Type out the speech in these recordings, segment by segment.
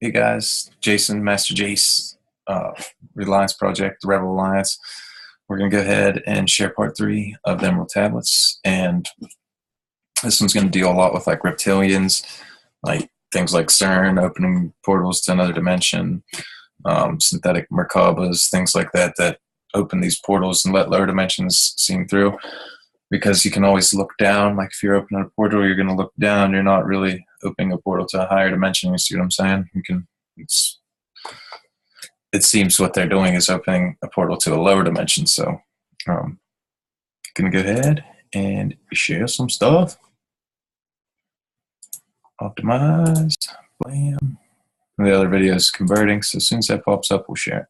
Hey guys, Jason, Master Jace, Reliance Project, the Rebel Alliance. We're going to go ahead and share part 3 of the Emerald Tablets, and this one's going to deal a lot with like reptilians, like things like CERN, opening portals to another dimension, synthetic Merkabas, things like that that open these portals and let lower dimensions seem through. Because you can always look down, like if you're opening a portal, you're going to look down. You're not really opening a portal to a higher dimension. You see what I'm saying? It seems what they're doing is opening a portal to a lower dimension. So, gonna go ahead and share some stuff. Optimize, blam. And the other video is converting. So as soon as that pops up, we'll share it.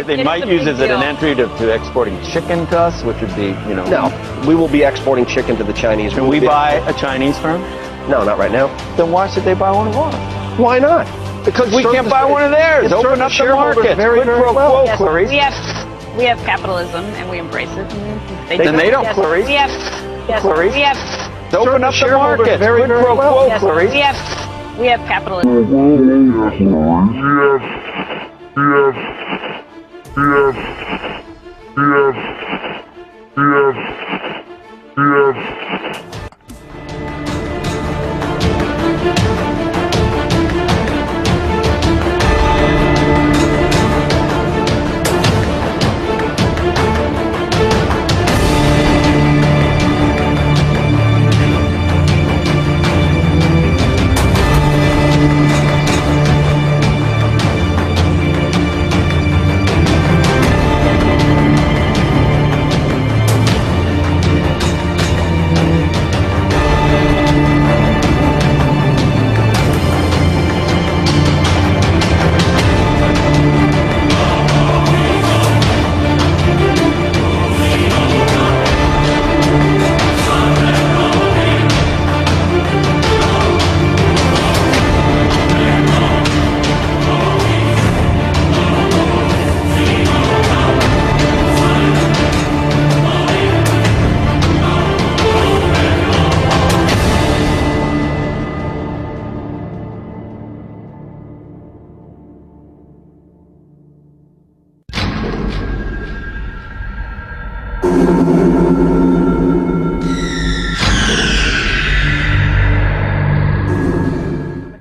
They might use it as an entry to exporting chicken to us, which would be, you know. No, we will be exporting chicken to the Chinese. Can we buy a Chinese firm? No, not right now. Then why should they buy one of ours? Why not? Because we can't buy one of theirs. Open up the market. Very, very well. Yes, Clarice. we have capitalism and we embrace it. Then they don't, Clarice. Clarice. We have open up the market. Very, very well. Yes, Clarice. we have capitalism.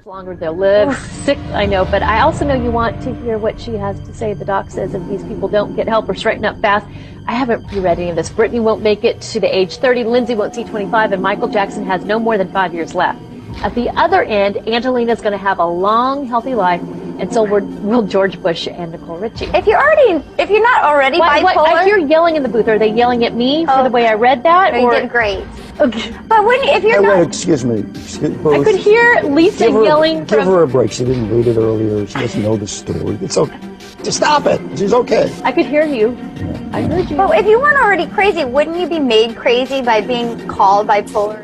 Longer they'll live. Sick, I know, but I also know you want to hear what she has to say. The doc says if these people don't get help or straighten up fast, I haven't reread any of this. Brittany won't make it to the age 30, Lindsay won't see 25, and Michael Jackson has no more than 5 years left. At the other end, Angelina's going to have a long, healthy life, and so will George Bush and Nicole Richie. If you're not already bipolar, I hear yelling in the booth. Are they yelling at me for the way I read that? or you did great. Okay. But when if you're Hey, not, wait, excuse me. I could hear Lisa yelling Give from. her a break. She didn't read it earlier. She doesn't know the story. It's okay. Just stop it. She's okay. I could hear you. I heard you. but if you weren't already crazy, wouldn't you be made crazy by being called bipolar?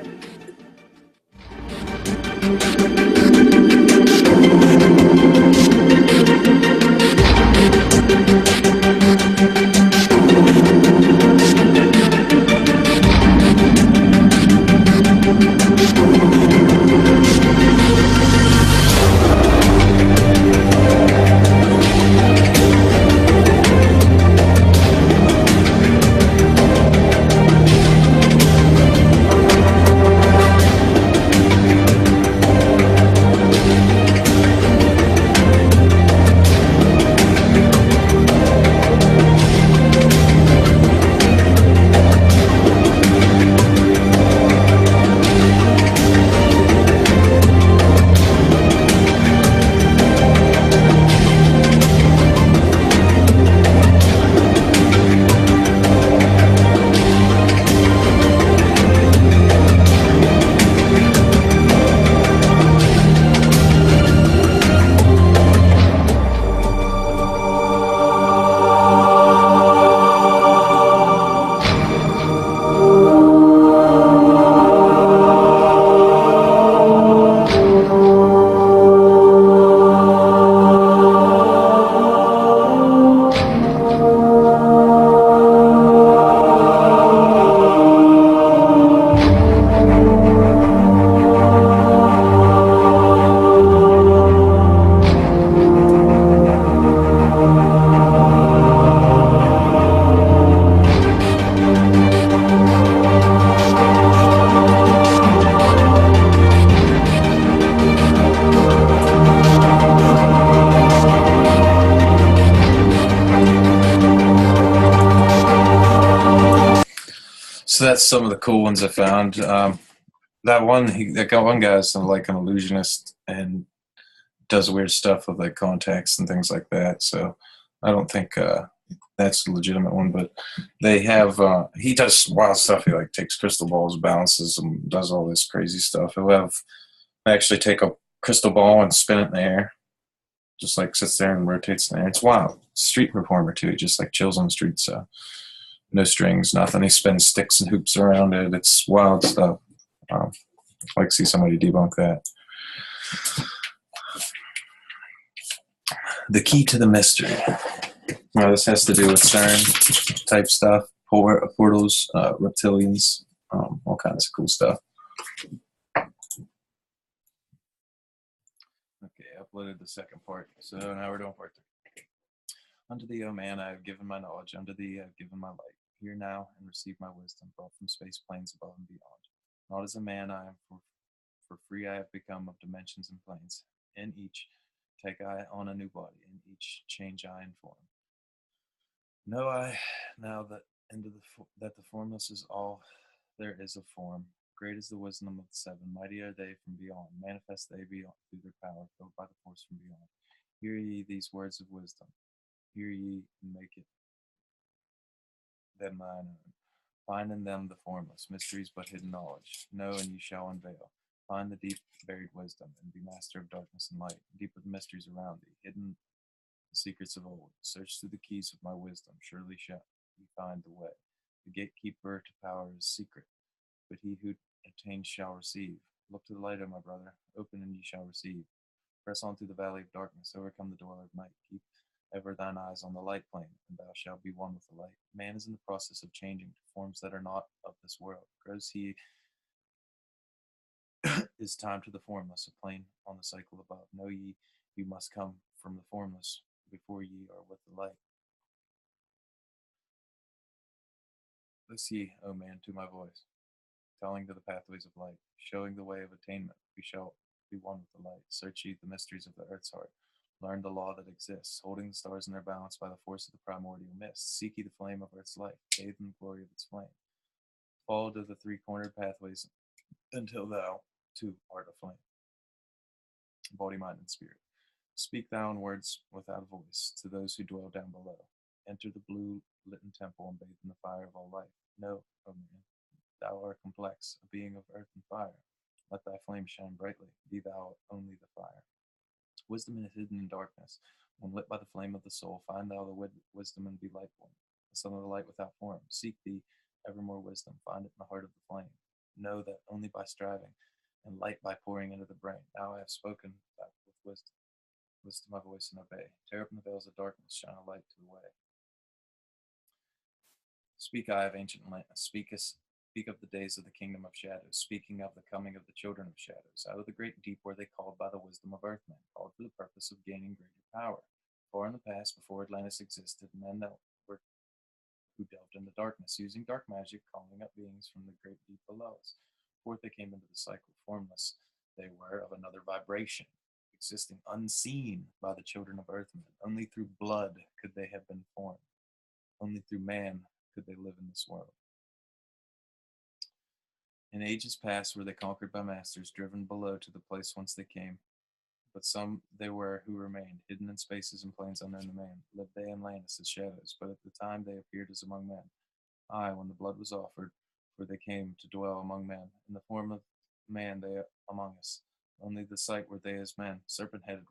So that's some of the cool ones I found. That one guy's like an illusionist and does weird stuff with like contacts and things like that. So I don't think that's a legitimate one, but they have. He does wild stuff. He like takes crystal balls, balances them, does all this crazy stuff. He'll have actually take a crystal ball and spin it in the air, just like sits there and rotates in the air. It's wild. Street performer too. He just like chills on the streets. No strings, nothing. He spins sticks and hoops around it. It's wild stuff. I'd like to see somebody debunk that. The key to the mystery. Well, this has to do with CERN type stuff, portals, reptilians, all kinds of cool stuff. Okay, I uploaded the second part, so now we're doing part 3. Unto thee, O man, I have given my knowledge. Unto thee, I have given my light. Hear now and receive my wisdom, brought from space planes above and beyond. Not as a man I am, for free I have become of dimensions and planes. In each take I on a new body, in each change I in form. Know I now that that the formless is all there is of form. Great is the wisdom of the seven, mighty are they from beyond. Manifest they beyond through their power, filled by the force from beyond. Hear ye these words of wisdom. Hear ye and make it them thine own. Find in them the formless, mysteries but hidden knowledge. Know and ye shall unveil. Find the deep buried wisdom, and be master of darkness and light. Deep are the mysteries around thee, hidden the secrets of old. Search through the keys of my wisdom, surely shall ye find the way. The gatekeeper to power is secret, but he who attains shall receive. Look to the light, O my brother, open and ye shall receive. Press on through the valley of darkness, overcome the dweller of night. Keep ever thine eyes on the light plane, and thou shalt be one with the light. Man is in the process of changing to forms that are not of this world. Grows he is time to the formless, a plane on the cycle above. Know ye, you must come from the formless before ye are with the light. Listen ye, O man, to my voice, telling to the pathways of light, showing the way of attainment. We shall be one with the light. Search ye the mysteries of the earth's heart. Learn the law that exists, holding the stars in their balance by the force of the primordial mist. Seek ye the flame of earth's life, bathe in the glory of its flame. Follow to the three-cornered pathways until thou, too, art a flame. Body, mind, and spirit. Speak thou in words without a voice to those who dwell down below. Enter the blue litten temple and bathe in the fire of all life. Know, O man, thou art complex, a being of earth and fire. Let thy flame shine brightly, be thou only the fire. Wisdom is hidden in darkness. When lit by the flame of the soul, find thou the wisdom and be lightful. The sun of the light without form. Seek thee evermore wisdom, find it in the heart of the flame. Know that only by striving, and light by pouring into the brain. Now I have spoken that with wisdom. Listen to my voice and obey. Tear open the veils of darkness, shine a light to the way. Speak, eye of ancient land. Speak of the days of the kingdom of shadows, speaking of the coming of the children of shadows. Out of the great deep were they called by the wisdom of earthmen, called for the purpose of gaining greater power. For in the past, before Atlantis existed, men that were who delved into darkness, using dark magic, calling up beings from the great deep below us. Forth they came into the cycle, formless. They were of another vibration, existing unseen by the children of earthmen. Only through blood could they have been formed. Only through man could they live in this world. In ages past were they conquered by masters, driven below to the place whence they came. But some they were who remained, hidden in spaces and plains unknown to man. Lived they in lands as shadows, but at the time they appeared as among men. Aye, when the blood was offered, for they came to dwell among men. In the form of man they among us. Only the sight were they as men, serpent-headed,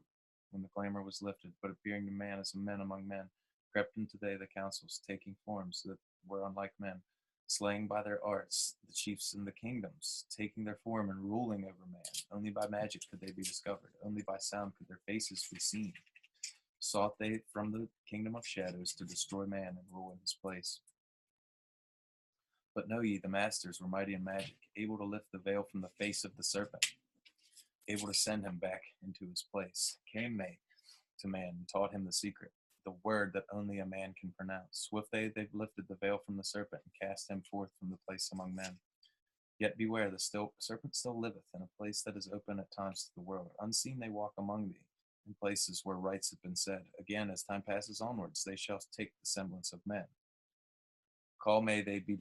when the glamour was lifted, but appearing to man as men among men, crept into they the councils, taking forms that were unlike men, slaying by their arts the chiefs in the kingdoms, taking their form and ruling over man. Only by magic could they be discovered, only by sound could their faces be seen. Sought they from the kingdom of shadows to destroy man and rule in his place. But know ye, the masters were mighty in magic, able to lift the veil from the face of the serpent, able to send him back into his place. Came they to man and taught him the secret, the word that only a man can pronounce. Swift they've lifted the veil from the serpent and cast him forth from the place among men. Yet beware, the serpent still liveth in a place that is open at times to the world. Unseen they walk among thee, in places where rights have been said. Again, as time passes onwards, they shall take the semblance of men. Called may they be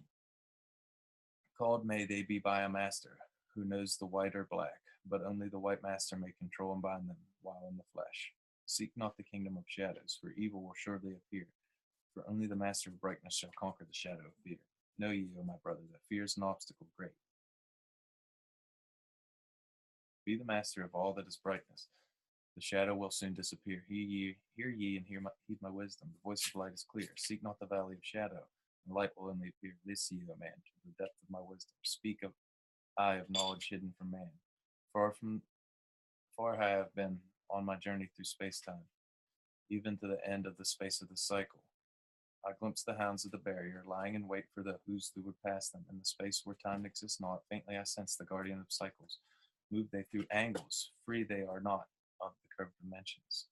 by a master, who knows the white or black, but only the white master may control and bind them while in the flesh. Seek not the kingdom of shadows, for evil will surely appear, for only the master of brightness shall conquer the shadow of fear. Know ye, O my brother, that fear is an obstacle great. Be the master of all that is brightness. The shadow will soon disappear. Hear ye, and heed my wisdom. The voice of light is clear. Seek not the valley of shadow, and light will only appear. This ye, O man, to the depth of my wisdom. Speak of eye of knowledge hidden from man. Far I have been on my journey through space-time, even to the end of the space of the cycle. I glimpsed the hounds of the barrier, lying in wait for who would pass them. In the space where time exists not, faintly I sense the guardian of cycles. Move they through angles, free they are not of the curved dimensions.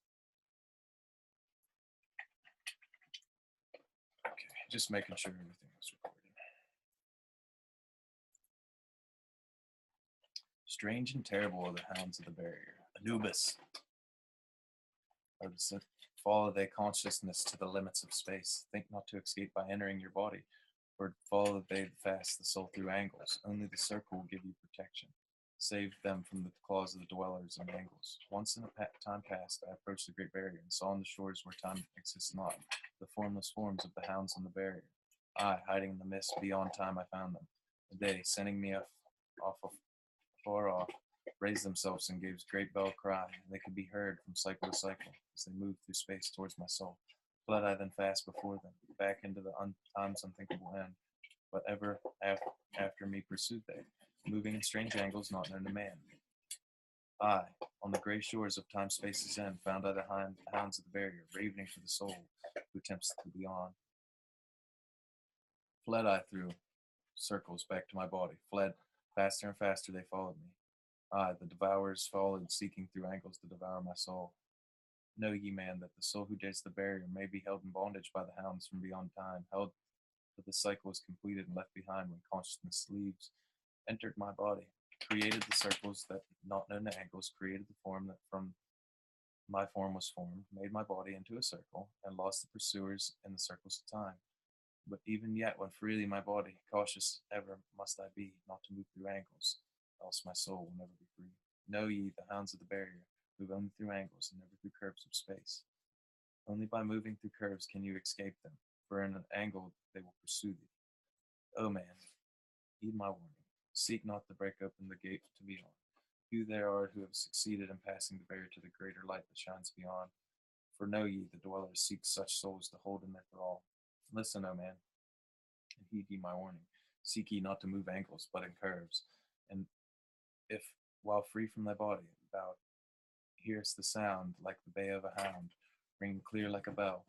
Okay, just making sure everything was recorded. Strange and terrible are the hounds of the barrier. Anubis. Follow thy consciousness to the limits of space. Think not to escape by entering your body, or follow they fast the soul through angles. Only the circle will give you protection. Save them from the claws of the dwellers in angles. Once in a time past, I approached the great barrier and saw on the shores where time exists not the formless forms of the hounds on the barrier. I, hiding in the mist beyond time, I found them. They, sending me far off, raised themselves and gave a great bell cry. They could be heard from cycle to cycle as they moved through space towards my soul. Fled I then fast before them, back into the time's unthinkable end. But ever after me pursued they, moving in strange angles not known to man. I, on the grey shores of time-space's end, found I the hounds of the barrier, ravening for the soul who tempts to beyond. Fled I through circles back to my body, fled, faster and faster they followed me. I, the devourers, followed, seeking through angles to devour my soul. Know ye, man, that the soul who dares the barrier may be held in bondage by the hounds from beyond time, held till the cycle is completed and left behind when consciousness leaves, entered my body, created the circles that, not known to angles, created the form that from my form was formed, made my body into a circle, and lost the pursuers in the circles of time. But even yet, when freely my body, cautious ever must I be, not to move through angles, else my soul will never be free. Know ye, the hounds of the barrier move only through angles and never through curves of space. Only by moving through curves can you escape them, for in an angle they will pursue thee. O man, Heed my warning. Seek not to break open the gate to beyond. Few there are who have succeeded in passing the barrier to the greater light that shines beyond. For know ye, the dwellers seek such souls to hold in their thrall. Listen, O man, and heed ye my warning. Seek ye not to move angles, but in curves. And if, while free from thy body, thou hearest the sound like the bay of a hound, ringing clear like a bell,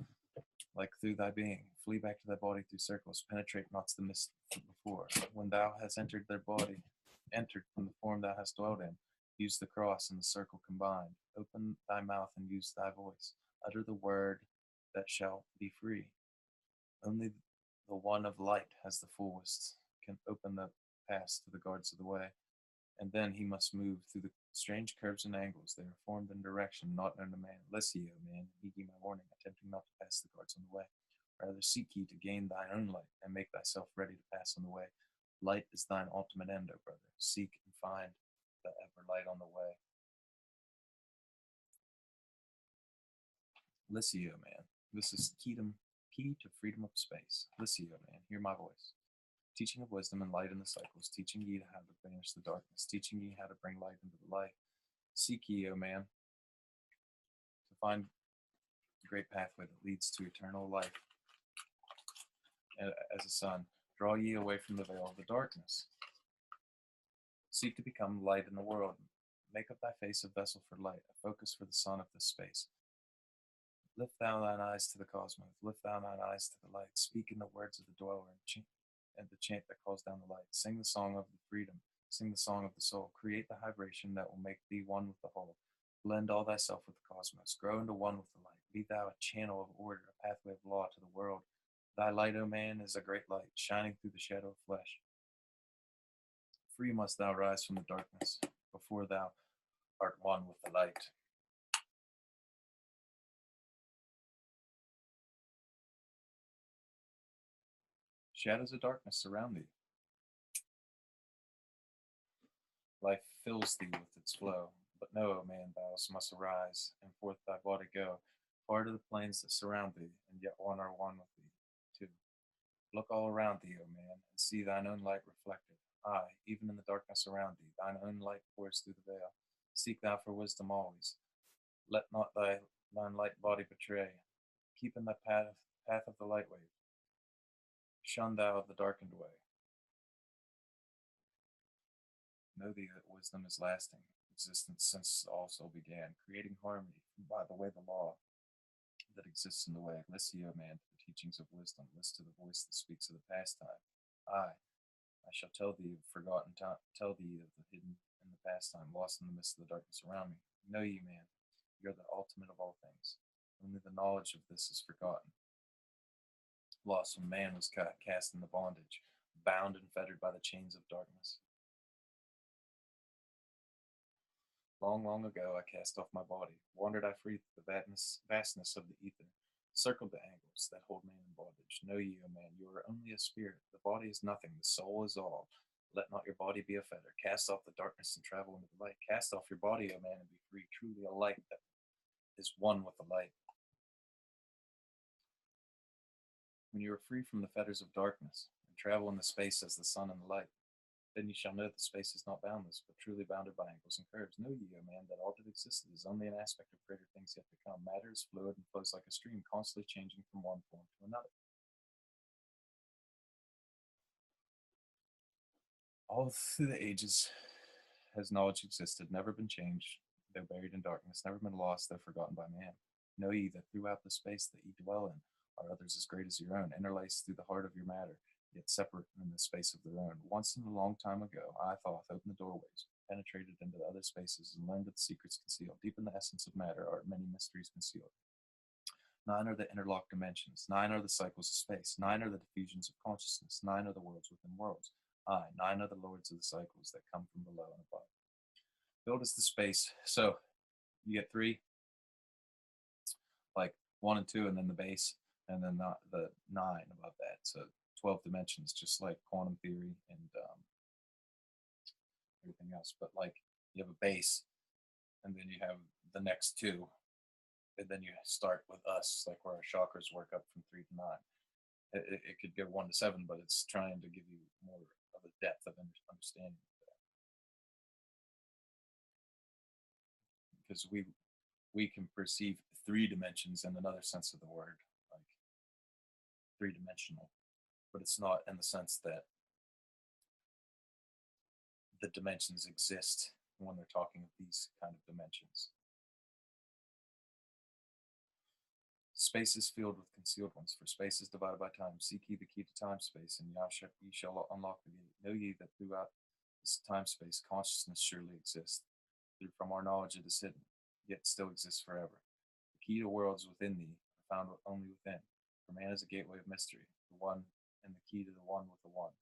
like through thy being, flee back to thy body through circles, penetrate not the mist before. When thou hast entered their body, entered from the form thou hast dwelt in, use the cross and the circle combined. Open thy mouth and use thy voice. Utter the word that shall be free. Only the one of light has the fullest, can open the pass to the guards of the way. And then he must move through the strange curves and angles. They are formed in direction not known to man. Listen, ye, O man, heed ye my warning, attempting not to pass the guards on the way. Rather seek ye to gain thine own light, and make thyself ready to pass on the way. Light is thine ultimate end, O brother. Seek and find the ever light on the way. Listen, ye, O man, this is key to freedom of space. Listen, ye, O man, hear my voice. Teaching of wisdom and light in the cycles, teaching ye how to banish the darkness, teaching ye how to bring light into the light. Seek ye, O man, to find the great pathway that leads to eternal life. As a son, draw ye away from the veil of the darkness. Seek to become light in the world. Make of thy face a vessel for light, a focus for the sun of this space. Lift thou thine eyes to the cosmos, lift thou thine eyes to the light. Speak in the words of the dweller and the chant that calls down the light. Sing the song of the freedom, sing the song of the soul. Create the vibration that will make thee one with the whole. Blend all thyself with the cosmos, grow into one with the light. Be thou a channel of order, a pathway of law to the world. Thy light, O man, is a great light, shining through the shadow of flesh. Free must thou rise from the darkness, before thou art one with the light. Shadows of darkness surround thee. Life fills thee with its flow. But know, O man, thou must arise, and forth thy body go, far to the plains that surround thee, and yet one are one with thee, too. Look all around thee, O man, and see thine own light reflected. Aye, even in the darkness around thee, thine own light pours through the veil. Seek thou for wisdom always. Let not thine light body betray. Keep in the path of the light wave. Shun thou the darkened way. Know thee that wisdom is lasting, existence since all soul began, creating harmony by the way the law that exists in the way. Listen, O man, to the teachings of wisdom. Listen to the voice that speaks of the past time. I shall tell thee of forgotten time, tell thee of the hidden in the past time, lost in the midst of the darkness around me. Know ye, man, you are the ultimate of all things. Only the knowledge of this is forgotten. Lost when man was cast into bondage, bound and fettered by the chains of darkness. Long, long ago I cast off my body, wandered I free through the vastness of the ether, circled the angles that hold man in bondage. Know ye, O man, you are only a spirit. The body is nothing, the soul is all. Let not your body be a fetter. Cast off the darkness and travel into the light. Cast off your body, O man, and be free, truly a light that is one with the light. When you are free from the fetters of darkness, and travel in the space as the sun and the light, then you shall know that space is not boundless, but truly bounded by angles and curves. Know ye, O man, that all that existed is only an aspect of greater things yet to come. Matter is fluid and flows like a stream, constantly changing from one form to another. All through the ages has knowledge existed, never been changed, though buried in darkness, never been lost, though forgotten by man. Know ye that throughout the space that ye dwell in are others as great as your own, interlaced through the heart of your matter, yet separate in the space of their own. Once in a long time ago, I, Thoth, opened the doorways, penetrated into the other spaces, and learned of the secrets concealed. Deep in the essence of matter are many mysteries concealed. 9 are the interlocked dimensions. 9 are the cycles of space. 9 are the diffusions of consciousness. 9 are the worlds within worlds. 9 are the lords of the cycles that come from below and above. Filled is the space. So you get 3, like 1 and 2, and then the base, and then the 9 above that. So 12 dimensions, just like quantum theory and everything else. But like you have a base, and then you have the next 2, and then you start with us, like where our chakras work up from 3 to 9. It could go 1 to 7, but it's trying to give you more of the depth of understanding of that. Because we can perceive 3 dimensions in another sense of the word, like 3-dimensional, but it's not in the sense that the dimensions exist when they're talking of these kind of dimensions. Space is filled with concealed ones, for space is divided by time. Seek ye the key to time space, and ye shall unlock the gate. Know ye that throughout this time space consciousness surely exists. From our knowledge it is hidden, yet still exists forever. The key to worlds within thee are found only within, for man is a gateway of mystery, the one and the key to the one with the one.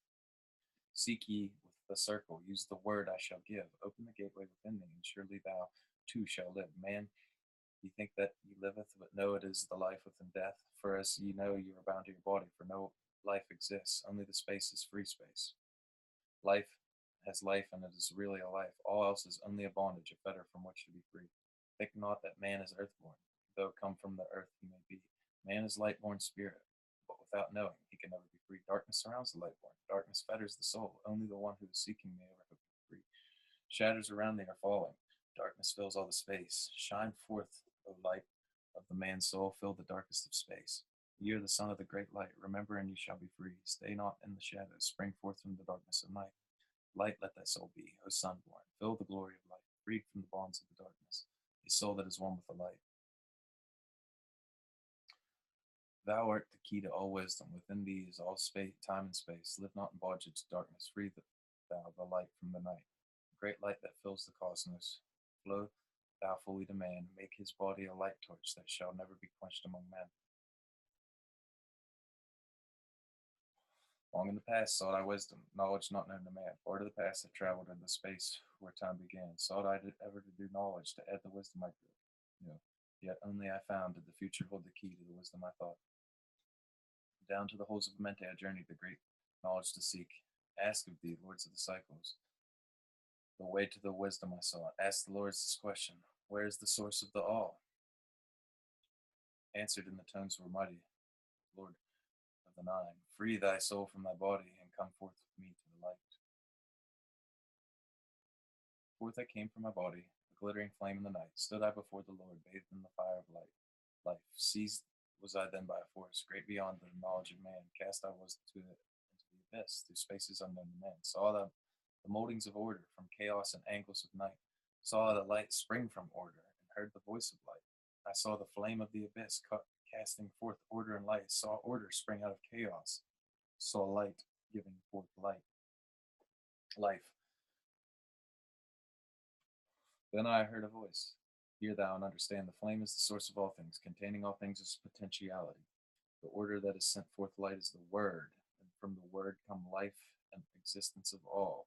Seek ye with the circle, use the word I shall give, open the gateway within thee, and surely thou too shall live. Man, ye think that ye liveth, but know it is the life within death, for as ye know you are bound to your body, for no life exists, only the space is free space. Life has life, and it is really a life. All else is only a bondage, a fetter from which to be free. Think not that man is earthborn, though come from the earth he may be. Man is light-born spirit, but without knowing he can never be free. Darkness surrounds the light-born. Darkness fetters the soul. Only the one who is seeking may ever hope to be free. Shadows around thee are falling. Darkness fills all the space. Shine forth, O light of the man's soul, fill the darkest of space. Ye are the son of the great light. Remember, and ye shall be free. Stay not in the shadows. Spring forth from the darkness of night. Light let thy soul be, O sunborn. Fill the glory of light. Freed from the bonds of the darkness. A soul that is one with the light. Thou art the key to all wisdom. Within thee is all space, time and space. Live not in bondage to darkness. Free thou the light from the night. The great light that fills the cosmos. Flow thou fully to man. Make his body a light torch that shall never be quenched among men. Long in the past sought I wisdom, knowledge not known to man. Far to the past I traveled in the space where time began. Sought I ever to do knowledge, to add the wisdom I grew. Yet only I found did the future hold the key to the wisdom I thought. Down to the holes of Mente I journeyed, the great knowledge to seek. Ask of thee, lords of the cycles, the way to the wisdom I sought. Ask the lords this question: where is the source of the all? Answered in the tones were mighty, Lord of the Nine, free thy soul from thy body, and come forth with me to the light. Forth I came from my body, a glittering flame in the night. Stood I before the Lord, bathed in the fire of light. Life seized was I then by a force, great beyond the knowledge of man. Cast I was into the abyss, through spaces unknown to men. Saw the moldings of order, from chaos and angles of night. Saw the light spring from order, and heard the voice of light. I saw the flame of the abyss casting forth order and light. Saw order spring out of chaos. Saw light giving forth light. Life. Then I heard a voice. Hear thou and understand. The flame is the source of all things. Containing all things is potentiality. The order that is sent forth light is the word. And from the word come life and existence of all.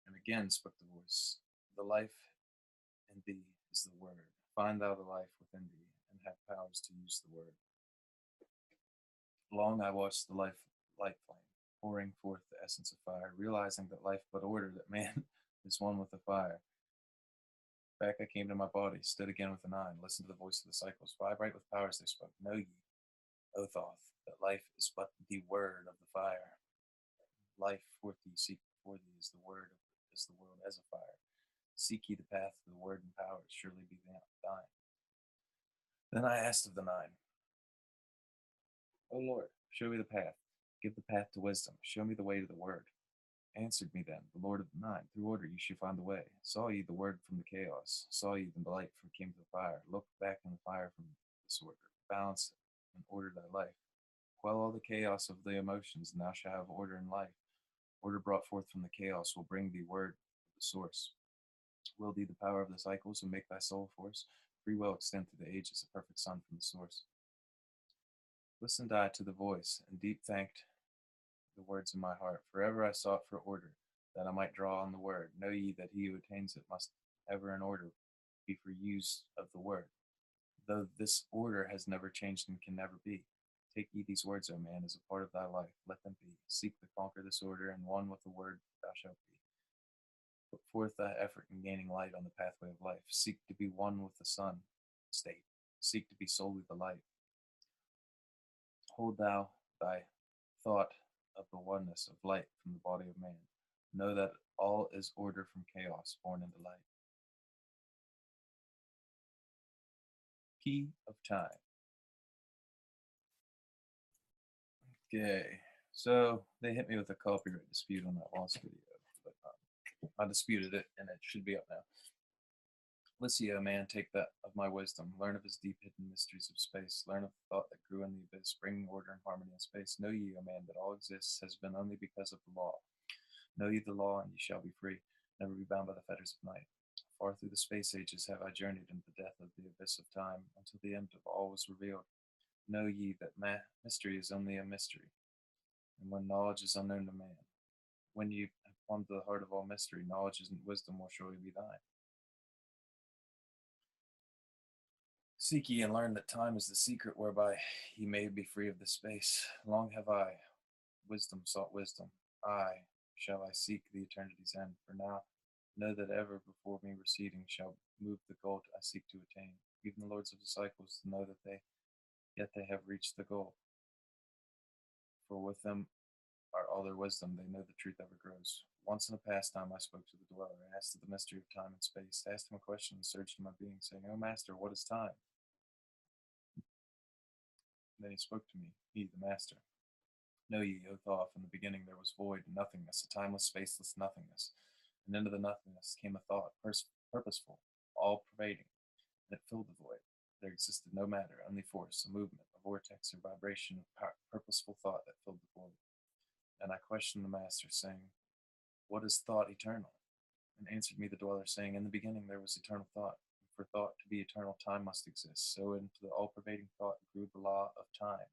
And again spoke the voice. The life in thee is the word. Find thou the life within thee, and have powers to use the word. Long I watched the light flame, pouring forth the essence of fire, realizing that life but order, that man is one with the fire. Back I came to my body, stood again with the Nine, listened to the voice of the cycles. Vibrate with powers they spoke. Know ye, O Thoth, that life is but the word of the fire. Life forth ye seek before thee is the word as the world as a fire. Seek ye the path of the word and powers, surely be thine. Then I asked of the Nine, O Lord, show me the path. Give the path to wisdom. Show me the way to the word. Answered me then, the Lord of the Nine, through order ye shall find the way. Saw ye the word from the chaos. Saw ye the light from came to the fire. Look back in the fire from disorder. Balance and order thy life. Quell all the chaos of the emotions, and thou shalt have order in life. Order brought forth from the chaos will bring thee word of the source. Will thee the power of the cycles, and make thy soul force. Free will extend through the ages, a perfect sun from the source. Listened I to the voice, and deep thanked the words in my heart. Forever I sought for order, that I might draw on the word. Know ye that he who attains it must ever in order be for use of the word, though this order has never changed and can never be. Take ye these words, O man, as a part of thy life. Let them be. Seek to conquer this order, and one with the word thou shalt be. Put forth thy effort in gaining light on the pathway of life. Seek to be one with the sun state. Seek to be solely the light. Hold thou thy thought of the oneness of light from the body of man. Know that all is order from chaos born into light. Key of time. Okay, so they hit me with a copyright dispute on that last video, but I disputed it and it should be up now. Listen, O man, take that of my wisdom. Learn of his deep hidden mysteries of space. Learn of the thought that grew in the abyss, bringing order and harmony in space. Know ye, O man, that all exists has been only because of the law. Know ye the law, and ye shall be free. Never be bound by the fetters of night. Far through the space ages have I journeyed into the depth of the abyss of time, until the end of all was revealed. Know ye that mystery is only a mystery, and when knowledge is unknown to man. When ye have plumbed the heart of all mystery, knowledge and wisdom will surely be thine. Seek ye and learn that time is the secret whereby ye may be free of the space. Long have I, wisdom, sought wisdom. Aye, shall I seek the eternity's end. For now, know that ever before me receding shall move the goal I seek to attain. Even the lords of the cycles know that yet they have reached the goal. For with them are all their wisdom, they know the truth ever grows. Once in a past time I spoke to the dweller, I asked of the mystery of time and space, I asked him a question and surged in my being, saying, O master, what is time? Then he spoke to me, he, the master. Know ye, O Thoth, in the beginning there was void and nothingness, a timeless, spaceless nothingness. And into the nothingness came a thought, purposeful, all-pervading, and it filled the void. There existed no matter, only force, a movement, a vortex or vibration of purposeful thought that filled the void. And I questioned the master, saying, what is thought eternal? And answered me the dweller, saying, in the beginning there was eternal thought. And for thought to be eternal, time must exist. So into the all-pervading thought grew the law of time.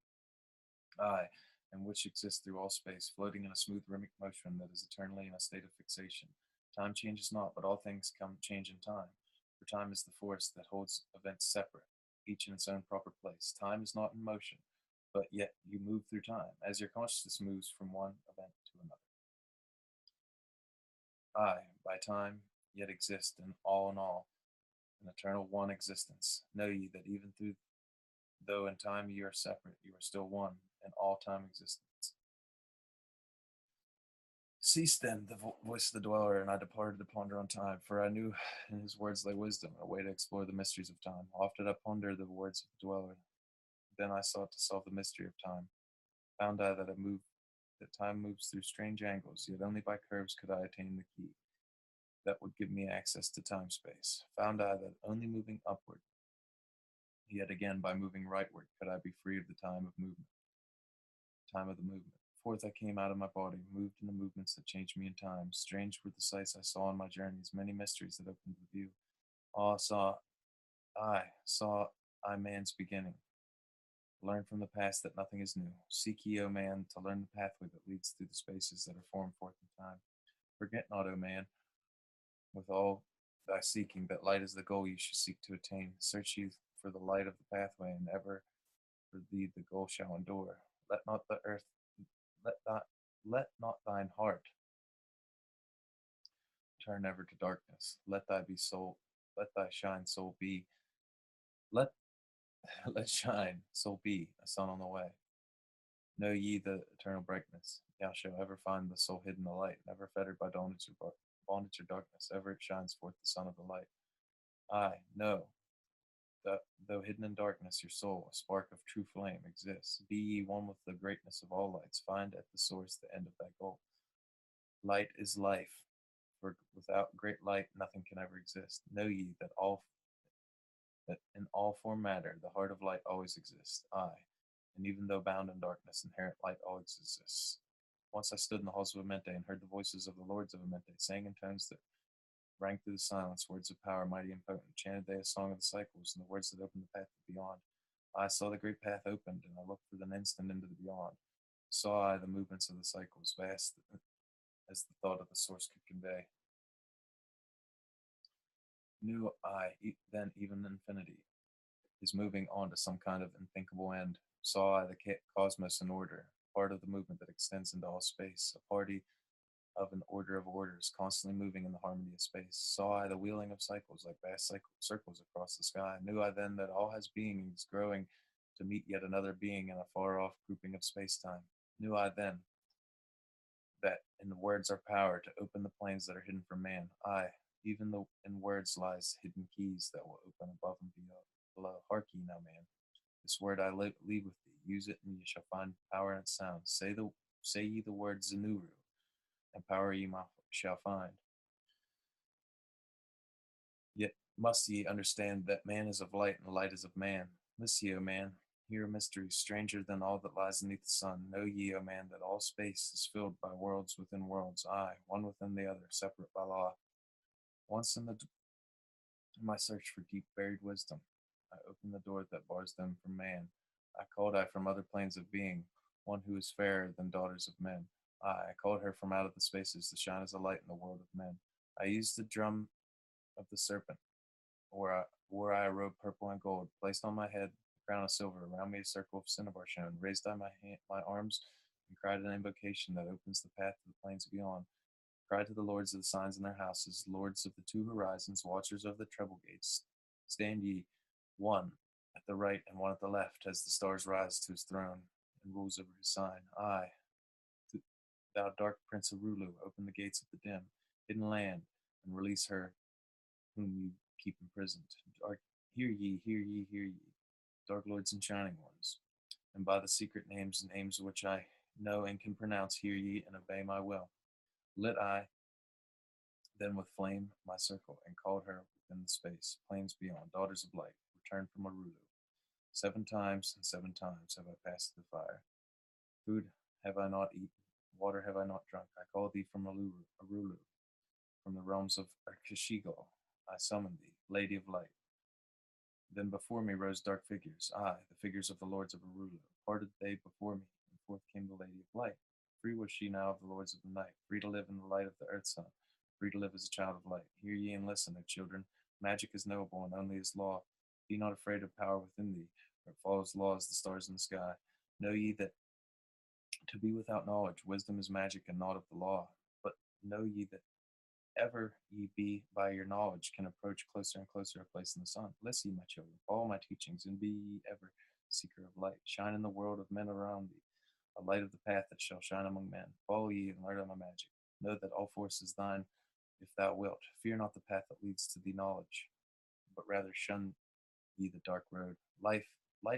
Aye, and which exists through all space, floating in a smooth rhythmic motion that is eternally in a state of fixation. Time changes not, but all things change in time. For time is the force that holds events separate, each in its own proper place. Time is not in motion, but yet you move through time, as your consciousness moves from one event to another. I, by time, yet exist in all, an eternal one existence. Know ye that even though in time ye are separate, you are still one in all time existence. Cease then the voice of the dweller, and I departed to ponder on time, for I knew in his words lay wisdom, a way to explore the mysteries of time. Oft did I ponder the words of the dweller. Then I sought to solve the mystery of time. Found I that time moves through strange angles, yet only by curves could I attain the key that would give me access to time-space. Found I that only moving upward, yet again by moving rightward, could I be free of the time of the movement. Forth I came out of my body, moved in the movements that changed me in time. Strange were the sights I saw on my journeys, many mysteries that opened to view. Saw I man's beginning. Learn from the past that nothing is new. Seek ye, O man, to learn the pathway that leads through the spaces that are formed forth in time. Forget not, O man, with all thy seeking, that light is the goal you should seek to attain. Search ye for the light of the pathway, and ever for thee the goal shall endure. Let not thine heart turn ever to darkness. Let thy shine soul be. Let shine soul be a sun on the way. Know ye the eternal brightness. Thou shalt ever find the soul hidden in the light, never fettered by bondage or darkness. Ever it shines forth the sun of the light. Aye, know that though hidden in darkness, your soul, a spark of true flame, exists. Be ye one with the greatness of all lights. Find at the source the end of thy goal. Light is life, for without great light nothing can ever exist. Know ye that in all form matter the heart of light always exists. Aye, and even though bound in darkness, inherent light always exists. Once I stood in the halls of Amente and heard the voices of the lords of Amente, saying in tones that rang through the silence, words of power mighty and potent. Chanted they a song of the cycles, and the words that opened the path to beyond. I saw the great path opened, and I looked for an instant into the beyond. Saw I the movements of the cycles, vast as the thought of the source could convey. Knew I then even infinity is moving on to some kind of unthinkable end. Saw I the cosmos in order, part of the movement that extends into all space, a party of an order of orders, constantly moving in the harmony of space. Saw I the wheeling of cycles like vast circles across the sky. Knew I then that all has being is growing to meet yet another being in a far-off grouping of space-time. Knew I then that in words are power to open the planes that are hidden from man. Aye, even in words lies hidden keys that will open above and below. Hark ye now, man. This word I leave with thee. Use it, and ye shall find power in its sound. Say ye the word Zenuru, and power ye shall find. Yet must ye understand that man is of light, and light is of man. List ye, O man, hear a mystery stranger than all that lies beneath the sun. Know ye, O man, that all space is filled by worlds within worlds, aye, one within the other, separate by law. Once in my search for deep buried wisdom, I opened the door that bars them from man. I called from other planes of being, one who is fairer than daughters of men. I called her from out of the spaces to shine as a light in the world of men. I used the drum of the serpent, wore I a robe purple and gold, placed on my head a crown of silver, around me a circle of cinnabar shone, raised I my arms, and cried an invocation that opens the path to the plains beyond. Cried to the lords of the signs in their houses, lords of the two horizons, watchers of the treble gates. Stand ye, one at the right and one at the left, as the stars rise to his throne and rules over his sign. I, thou dark prince of Rulu, open the gates of the dim, hidden land, and release her whom you keep imprisoned. Hear ye, hear ye, hear ye, dark lords and shining ones, and by the secret names and names which I know and can pronounce, hear ye and obey my will. Lit I then with flame my circle, and called her within the space, plains beyond, daughters of light, returned from Arulu. 7 times and 7 times have I passed through the fire. Food have I not eaten, water have I not drunk. I call thee from Arulu, from the realms of Arkashigal. I summoned thee, Lady of Light. Then before me rose dark figures, aye, the figures of the lords of Arulu. Parted they before me, and forth came the Lady of Light. Free was she now of the lords of the night, free to live in the light of the earth sun, free to live as a child of light. Hear ye and listen, O children. Magic is knowable and only is law. Be not afraid of power within thee, for it follows law as the stars in the sky. Know ye that to be without knowledge, wisdom is magic and not of the law. But know ye that ever ye be by your knowledge can approach closer and closer a place in the sun. Listen, ye, my children, follow my teachings, and be ye ever seeker of light. Shine in the world of men around thee, a light of the path that shall shine among men. Follow ye and learn of my magic. Know that all force is thine if thou wilt. Fear not the path that leads to thee knowledge, but rather shun ye the dark road. Light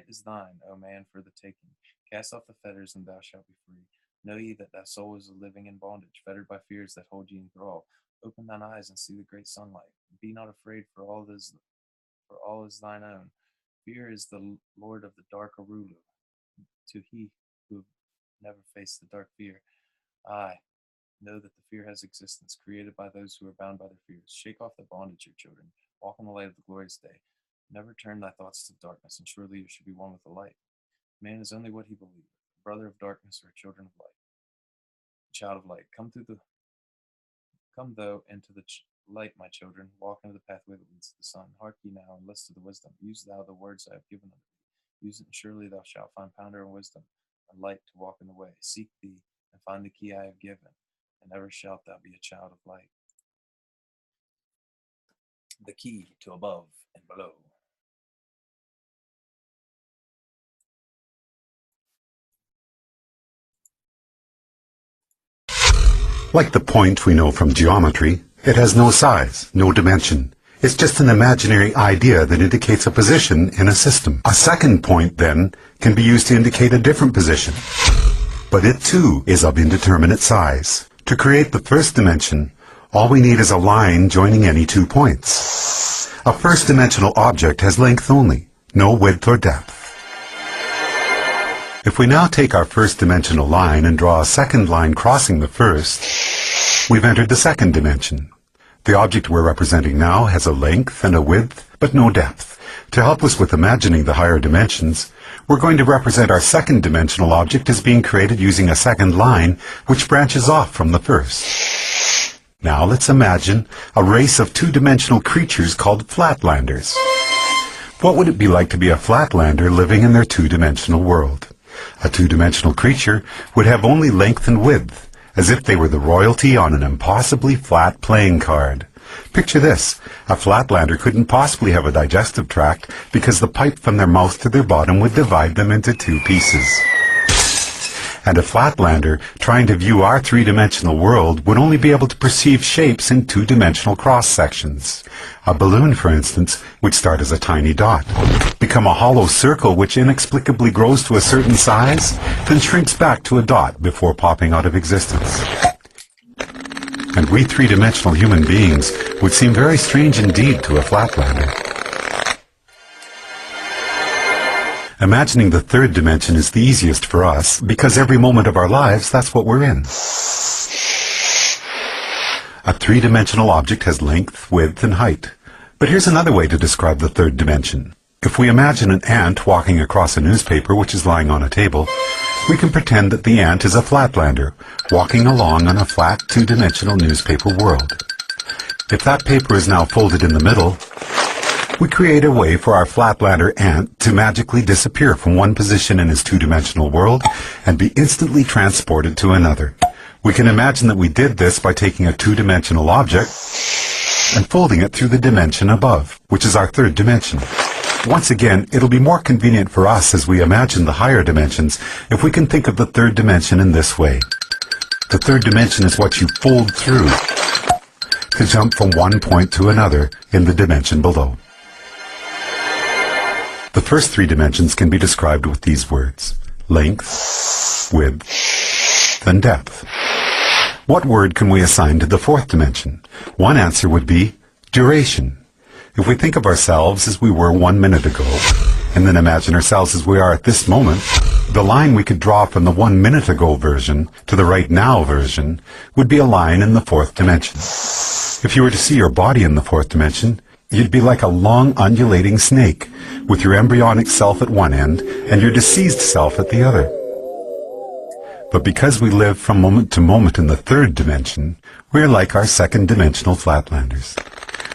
is thine, O man, for the taking. Cast off the fetters, and thou shalt be free. Know ye that thy soul is living in bondage, fettered by fears that hold ye in thrall. Open thine eyes and see the great sunlight. Be not afraid, for all is thine own. Fear is the lord of the dark Arulu. To he who never faced the dark fear, I know that the fear has existence, created by those who are bound by their fears. Shake off the bondage, your children. Walk in the light of the glorious day. Never turn thy thoughts to darkness, and surely you should be one with the light. Man is only what he believeth. Brother of darkness or children of light. Child of light, come thou into the light, my children. Walk into the pathway that leads to the sun. Hark ye now, and listen to the wisdom. Use thou the words I have given unto thee. Use it, and surely thou shalt find pounder and wisdom, and light to walk in the way. Seek thee, and find the key I have given, and ever shalt thou be a child of light. The key to above and below. Like the point we know from geometry, it has no size, no dimension. It's just an imaginary idea that indicates a position in a system. A second point, then, can be used to indicate a different position. But it, too, is of indeterminate size. To create the first dimension, all we need is a line joining any 2 points. A first-dimensional object has length only, no width or depth. If we now take our first-dimensional line and draw a second line crossing the first, we've entered the second dimension. The object we're representing now has a length and a width, but no depth. To help us with imagining the higher dimensions, we're going to represent our second-dimensional object as being created using a second line, which branches off from the first. Now let's imagine a race of 2-dimensional creatures called flatlanders. What would it be like to be a flatlander living in their 2-dimensional world? A 2-dimensional creature would have only length and width, as if they were the royalty on an impossibly flat playing card. Picture this. A flatlander couldn't possibly have a digestive tract because the pipe from their mouth to their bottom would divide them into 2 pieces. And a flatlander trying to view our three-dimensional world would only be able to perceive shapes in two-dimensional cross-sections. A balloon, for instance, would start as a tiny dot, become a hollow circle which inexplicably grows to a certain size, then shrinks back to a dot before popping out of existence. And we three-dimensional human beings would seem very strange indeed to a flatlander. Imagining the third dimension is the easiest for us, because every moment of our lives, that's what we're in. A three-dimensional object has length, width, and height. But here's another way to describe the third dimension. If we imagine an ant walking across a newspaper which is lying on a table, we can pretend that the ant is a flatlander, walking along on a flat two-dimensional newspaper world. If that paper is now folded in the middle, we create a way for our flatlander ant to magically disappear from one position in his two-dimensional world and be instantly transported to another. We can imagine that we did this by taking a two-dimensional object and folding it through the dimension above, which is our third dimension. Once again, it'll be more convenient for us as we imagine the higher dimensions if we can think of the third dimension in this way. The third dimension is what you fold through to jump from one point to another in the dimension below. The first three dimensions can be described with these words: length, width, and depth. What word can we assign to the fourth dimension? One answer would be duration. If we think of ourselves as we were 1 minute ago, and then imagine ourselves as we are at this moment, the line we could draw from the 1 minute ago version to the right now version would be a line in the fourth dimension. If you were to see your body in the fourth dimension, you'd be like a long undulating snake, with your embryonic self at one end and your deceased self at the other. But because we live from moment to moment in the third dimension, we're like our second dimensional flatlanders.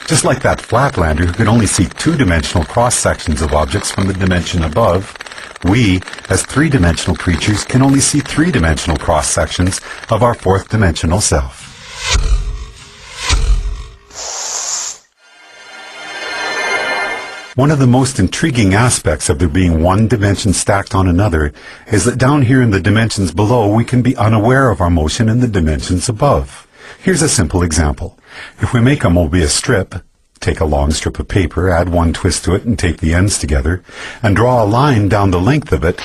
Just like that flatlander who can only see two-dimensional cross-sections of objects from the dimension above, we, as three-dimensional creatures, can only see three-dimensional cross-sections of our fourth-dimensional self. One of the most intriguing aspects of there being one dimension stacked on another is that down here in the dimensions below we can be unaware of our motion in the dimensions above. Here's a simple example. If we make a Mobius strip, take a long strip of paper, add one twist to it and tape the ends together, and draw a line down the length of it,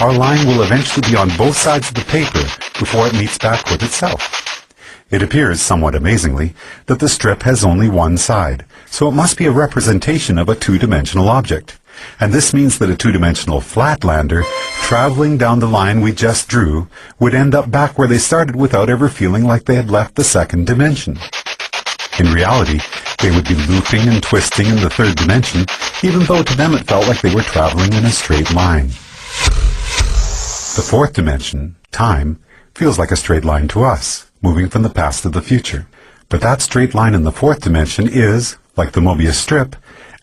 our line will eventually be on both sides of the paper before it meets back with itself. It appears, somewhat amazingly, that the strip has only one side, so it must be a representation of a two-dimensional object. And this means that a two-dimensional flatlander, traveling down the line we just drew, would end up back where they started without ever feeling like they had left the second dimension. In reality, they would be looping and twisting in the third dimension, even though to them it felt like they were traveling in a straight line. The fourth dimension, time, feels like a straight line to us, moving from the past to the future. But that straight line in the fourth dimension is, like the Mobius strip,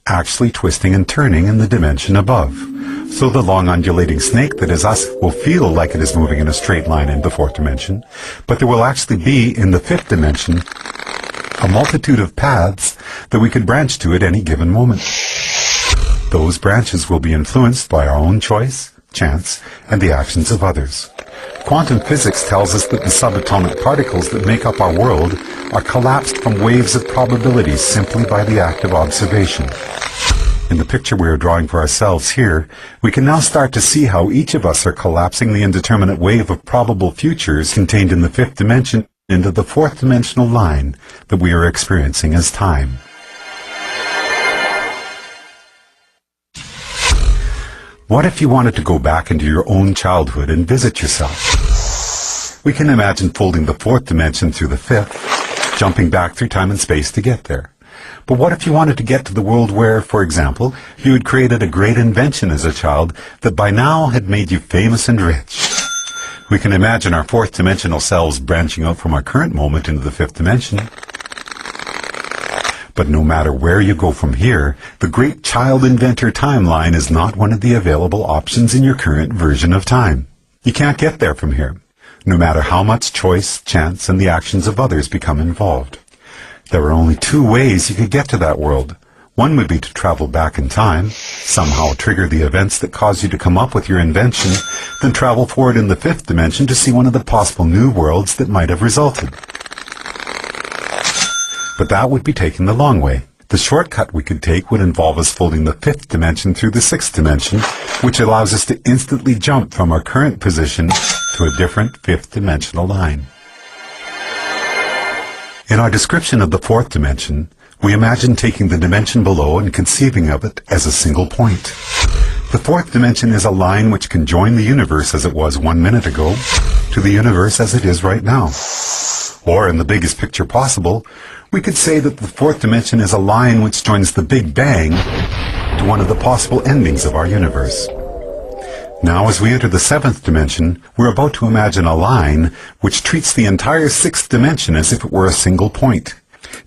actually twisting and turning in the dimension above. So the long undulating snake that is us will feel like it is moving in a straight line in the fourth dimension, but there will actually be, in the fifth dimension, a multitude of paths that we could branch to at any given moment. Those branches will be influenced by our own choice, chance, and the actions of others. Quantum physics tells us that the subatomic particles that make up our world are collapsed from waves of probabilities simply by the act of observation. In the picture we are drawing for ourselves here, we can now start to see how each of us are collapsing the indeterminate wave of probable futures contained in the fifth dimension into the fourth dimensional line that we are experiencing as time. What if you wanted to go back into your own childhood and visit yourself? We can imagine folding the fourth dimension through the fifth, jumping back through time and space to get there. But what if you wanted to get to the world where, for example, you had created a great invention as a child that by now had made you famous and rich? We can imagine our fourth dimensional selves branching out from our current moment into the fifth dimension. But no matter where you go from here, the great child inventor timeline is not one of the available options in your current version of time. You can't get there from here, no matter how much choice, chance, and the actions of others become involved. There are only two ways you could get to that world. One would be to travel back in time, somehow trigger the events that cause you to come up with your invention, then travel forward in the fifth dimension to see one of the possible new worlds that might have resulted. But that would be taking the long way. The shortcut we could take would involve us folding the fifth dimension through the sixth dimension, which allows us to instantly jump from our current position to a different fifth dimensional line. In our description of the fourth dimension, we imagine taking the dimension below and conceiving of it as a single point. The fourth dimension is a line which can join the universe as it was 1 minute ago to the universe as it is right now. Or, in the biggest picture possible, we could say that the fourth dimension is a line which joins the Big Bang to one of the possible endings of our universe. Now, as we enter the seventh dimension, we're about to imagine a line which treats the entire sixth dimension as if it were a single point.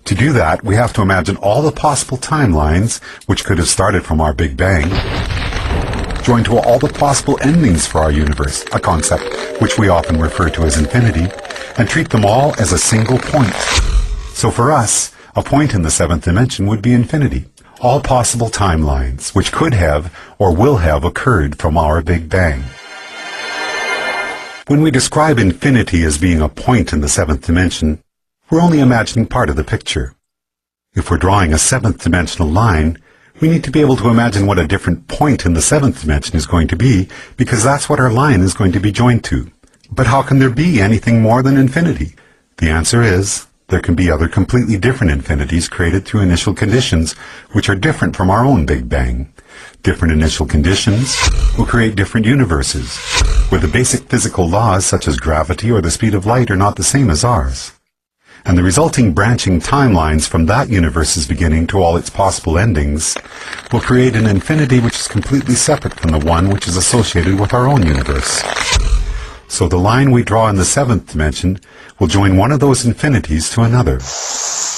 To do that, we have to imagine all the possible timelines, which could have started from our Big Bang, joined to all the possible endings for our universe, a concept which we often refer to as infinity, and treat them all as a single point. So for us, a point in the seventh dimension would be infinity. All possible timelines, which could have or will have occurred from our Big Bang. When we describe infinity as being a point in the seventh dimension, we're only imagining part of the picture. If we're drawing a seventh dimensional line, we need to be able to imagine what a different point in the seventh dimension is going to be, because that's what our line is going to be joined to. But how can there be anything more than infinity? The answer is, there can be other completely different infinities created through initial conditions which are different from our own Big Bang. Different initial conditions will create different universes, where the basic physical laws such as gravity or the speed of light are not the same as ours. And the resulting branching timelines from that universe's beginning to all its possible endings will create an infinity which is completely separate from the one which is associated with our own universe. So the line we draw in the seventh dimension will join one of those infinities to another.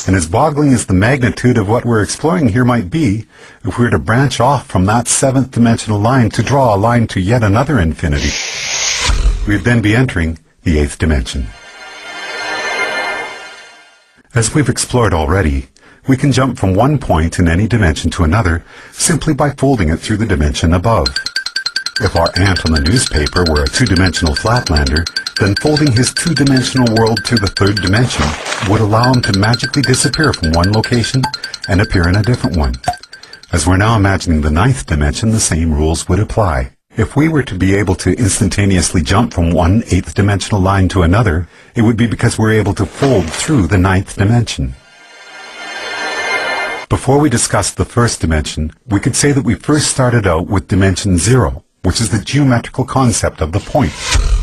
And as boggling as the magnitude of what we're exploring here might be, if we were to branch off from that seventh dimensional line to draw a line to yet another infinity, we'd then be entering the eighth dimension. As we've explored already, we can jump from one point in any dimension to another simply by folding it through the dimension above. If our ant on the newspaper were a two-dimensional flatlander, then folding his two-dimensional world to the third dimension would allow him to magically disappear from one location and appear in a different one. As we're now imagining the ninth dimension, the same rules would apply. If we were to be able to instantaneously jump from one eighth-dimensional line to another, it would be because we're able to fold through the ninth dimension. Before we discuss the first dimension, we could say that we first started out with dimension 0, which is the geometrical concept of the point.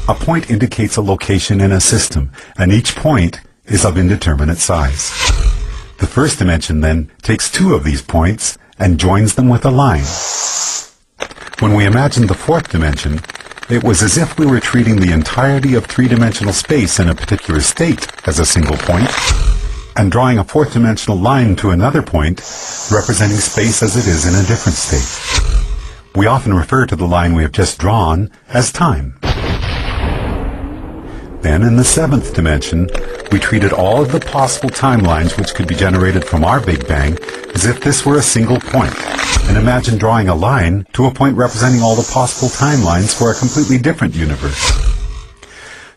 A point indicates a location in a system, and each point is of indeterminate size. The first dimension then takes two of these points and joins them with a line. When we imagined the fourth dimension, it was as if we were treating the entirety of three-dimensional space in a particular state as a single point, and drawing a fourth-dimensional line to another point, representing space as it is in a different state. We often refer to the line we have just drawn as time. Then, in the seventh dimension, we treated all of the possible timelines which could be generated from our Big Bang as if this were a single point, and imagine drawing a line to a point representing all the possible timelines for a completely different universe.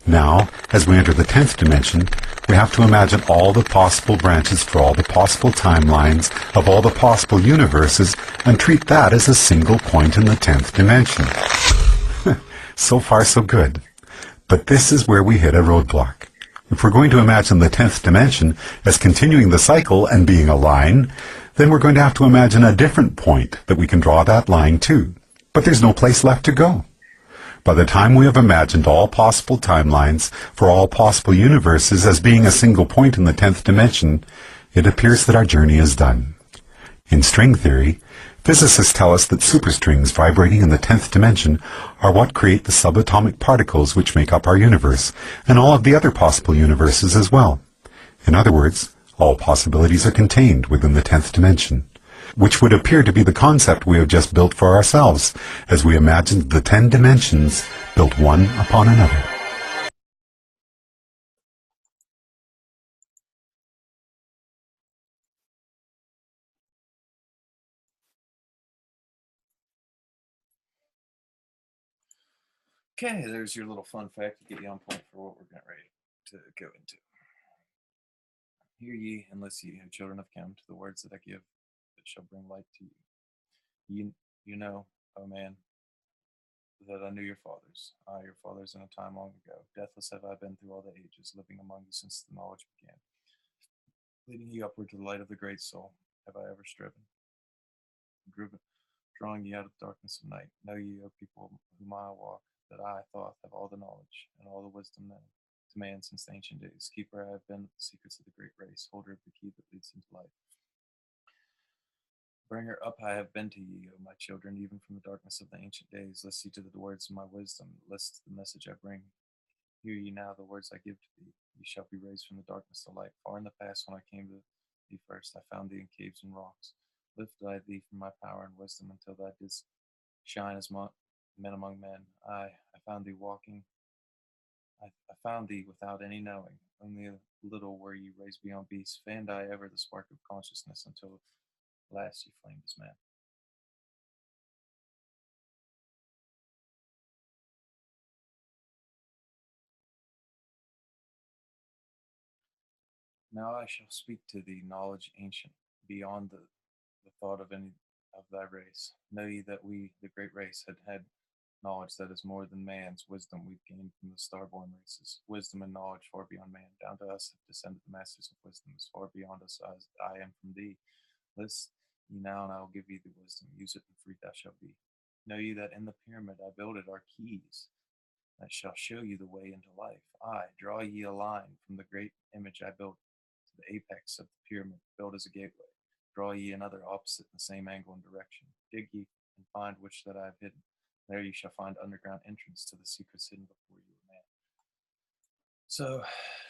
Now, as we enter the 10th dimension, we have to imagine all the possible branches for all the possible timelines of all the possible universes and treat that as a single point in the 10th dimension. So far, so good. But this is where we hit a roadblock. If we're going to imagine the 10th dimension as continuing the cycle and being a line, then we're going to have to imagine a different point that we can draw that line to. But there's no place left to go. By the time we have imagined all possible timelines for all possible universes as being a single point in the 10th dimension, it appears that our journey is done. In string theory, physicists tell us that superstrings vibrating in the 10th dimension are what create the subatomic particles which make up our universe, and all of the other possible universes as well. In other words, all possibilities are contained within the 10th dimension, which would appear to be the concept we have just built for ourselves, as we imagined the 10 dimensions built one upon another. Okay, there's your little fun fact to get you on point for what we're getting ready to go into. Hear ye, and listen ye, O children of Chem, to the words that I give, that shall bring light to you. You know, O man, that I knew your fathers, your fathers in a time long ago. Deathless have I been through all the ages, living among you since the knowledge began. Leading you upward to the light of the great soul, have I ever striven. Drawing ye out of the darkness of night. Know ye, O people whom I walk, that I, Thoth, have all the knowledge and all the wisdom known to man since the ancient days. Keeper I have been of the secrets of the great race, holder of the key that leads into life. Bringer up I have been to ye, O my children, even from the darkness of the ancient days. List ye to the words of my wisdom, list the message I bring. Hear ye now the words I give to thee. Ye shall be raised from the darkness to light. Far in the past, when I came to thee first, I found thee in caves and rocks. Lifted I thee from my power and wisdom until thou didst shine as men among men. I found thee walking. I found thee without any knowing. Only a little were ye raised beyond beasts. Fanned I ever the spark of consciousness until last ye flamed as man. Now I shall speak to thee knowledge ancient, beyond the thought of any of thy race. Know ye that we, the great race, had knowledge that is more than man's wisdom we've gained from the star-born races. Wisdom and knowledge far beyond man. Down to us have descended the masters of wisdom, as far beyond us as I am from thee. List ye now, and I will give ye the wisdom. Use it, and free thou shalt be. Know ye that in the pyramid I builded are keys that shall show you the way into life. I draw ye a line from the great image I built to the apex of the pyramid, built as a gateway. Draw ye another opposite in the same angle and direction. Dig ye and find which that I have hidden. There you shall find underground entrance to the secrets hidden before you were man. So,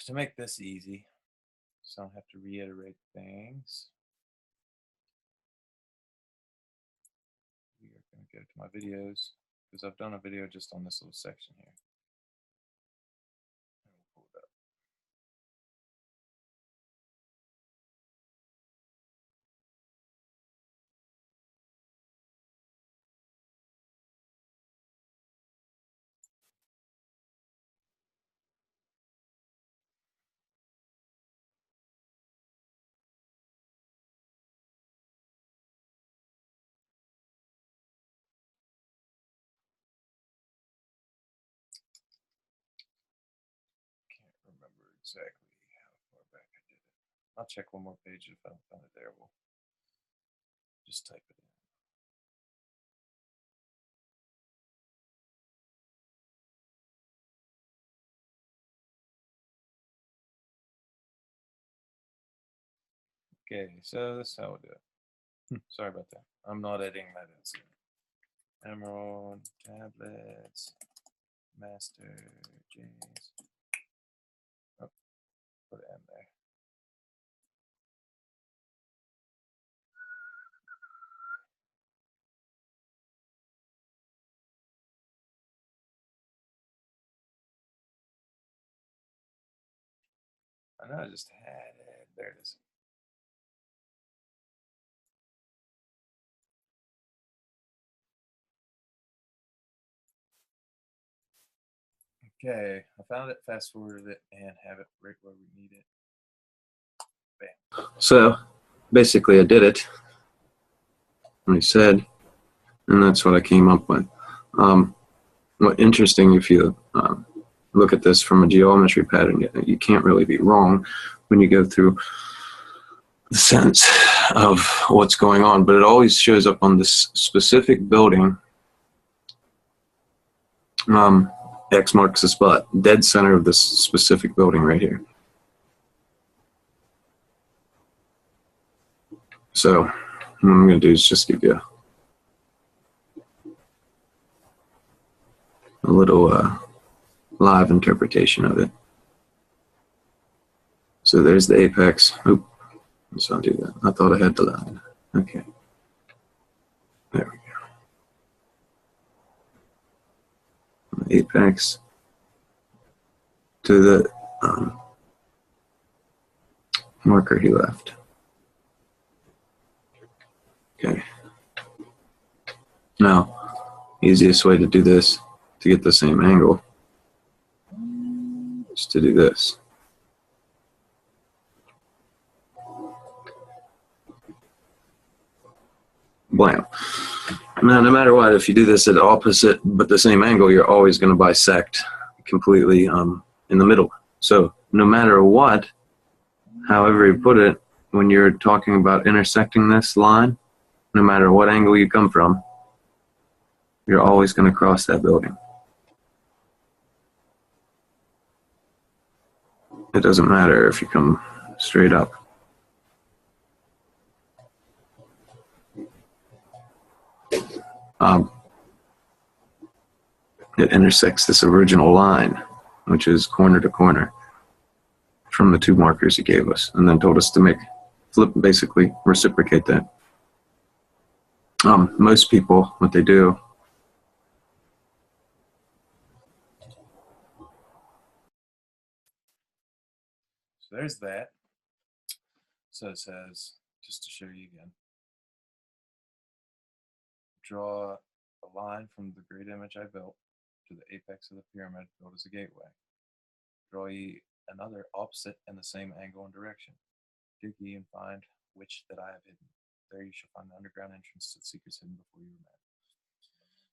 to make this easy, so I don't have to reiterate things, we are going to go to my videos, because I've done a video just on this little section here. And we'll pull it up. Can't remember exactly how far back I did it. I'll check one more page. If I don't find it there, we'll just type it in. Okay, so that's how we'll do it. Sorry about that. I'm not editing that in. So. Emerald, tablets, master, Jace. Oh, put it in there. I know I just had it. There it is. Okay, I found it, fast forwarded it, and have it right where we need it. Bam. So basically I did it, like I said, and that's what I came up with. What interesting, if you look at this from a geometry pattern, you can't really be wrong when you go through the sense of what's going on, but it always shows up on this specific building. X marks the spot, dead center of this specific building right here. So what I'm going to do is just give you a little live interpretation of it. So there's the apex. Oop, let's not do that. I thought I had the line. Okay. There we go. Apex to the marker he left. Okay. Now, easiest way to do this to get the same angle is to do this. Blam. Now, no matter what, if you do this at opposite but the same angle, you're always going to bisect completely in the middle. So no matter what, however you put it, when you're talking about intersecting this line, no matter what angle you come from, you're always going to cross that building. It doesn't matter if you come straight up. It intersects this original line, which is corner to corner from the two markers he gave us, and then told us to basically reciprocate that. Most people, what they do, so there's that. So it says, just to show you again, draw a line from the great image I built to the apex of the pyramid built as a gateway. Draw ye another opposite and the same angle and direction. Dig ye and find which that I have hidden. There you shall find the underground entrance to the secrets hidden before you were made.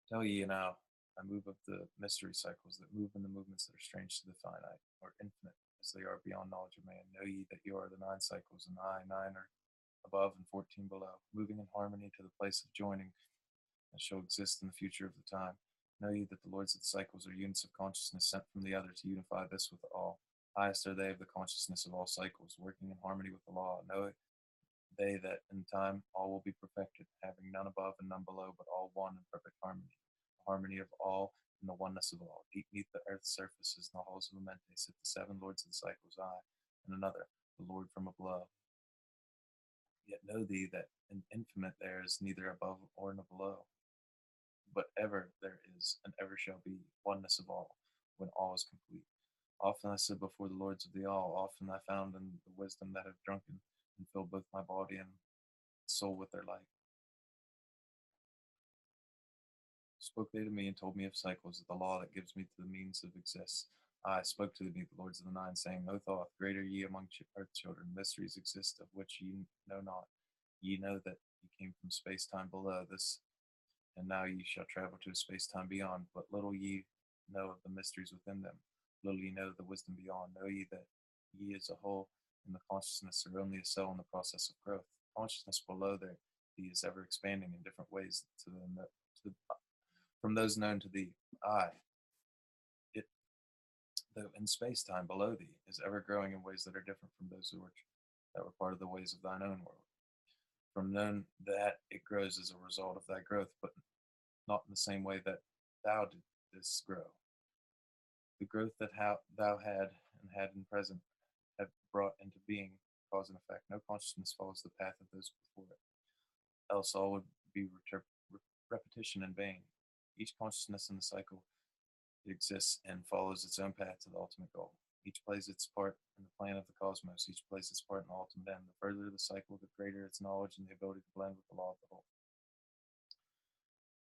Tell ye now, I move of the mystery cycles that move in the movements that are strange to the finite, or infinite, as they are beyond knowledge of man. Know ye that you are the 9 cycles, and I, 9 are above and 14 below, moving in harmony to the place of joining that shall exist in the future of the time. Know ye that the lords of the cycles are units of consciousness sent from the other to unify this with all. Highest are they of the consciousness of all cycles, working in harmony with the law. Know they that in time all will be perfected, having none above and none below, but all one in perfect harmony. The harmony of all and the oneness of all. Deep beneath the earth's surfaces in the halls of Amente sit the 7 lords of the cycles, I, and another, the Lord from above. Yet know thee that in infinite there is neither above or below, but ever there is, and ever shall be, oneness of all, when all is complete. Often I stood before the lords of the all, often I found in the wisdom that have drunken, and filled both my body and soul with their light. Spoke they to me and told me of cycles, of the law that gives me to the means of exist. I spoke to me, the lords of the 9, saying, O Thoth, great are ye among earth children, mysteries exist of which ye know not. Ye know that ye came from space-time below this, and now ye shall travel to a space-time beyond. But little ye know of the mysteries within them. Little ye know of the wisdom beyond. Know ye that ye as a whole and the consciousness are only a cell in the process of growth. Consciousness below there, thee is ever expanding in different ways from those known to thee. I, it, though in space-time below thee, is ever growing in ways that are different from those that were part of the ways of thine own world. From known that it grows as a result of thy growth, but not in the same way that thou didst grow. The growth that thou had and had in present have brought into being cause and effect. No consciousness follows the path of those before it, else all would be repetition in vain. Each consciousness in the cycle exists and follows its own path to the ultimate goal. Each plays its part in the plan of the cosmos. Each plays its part in the ultimate end. The further the cycle, the greater its knowledge and the ability to blend with the law of the whole.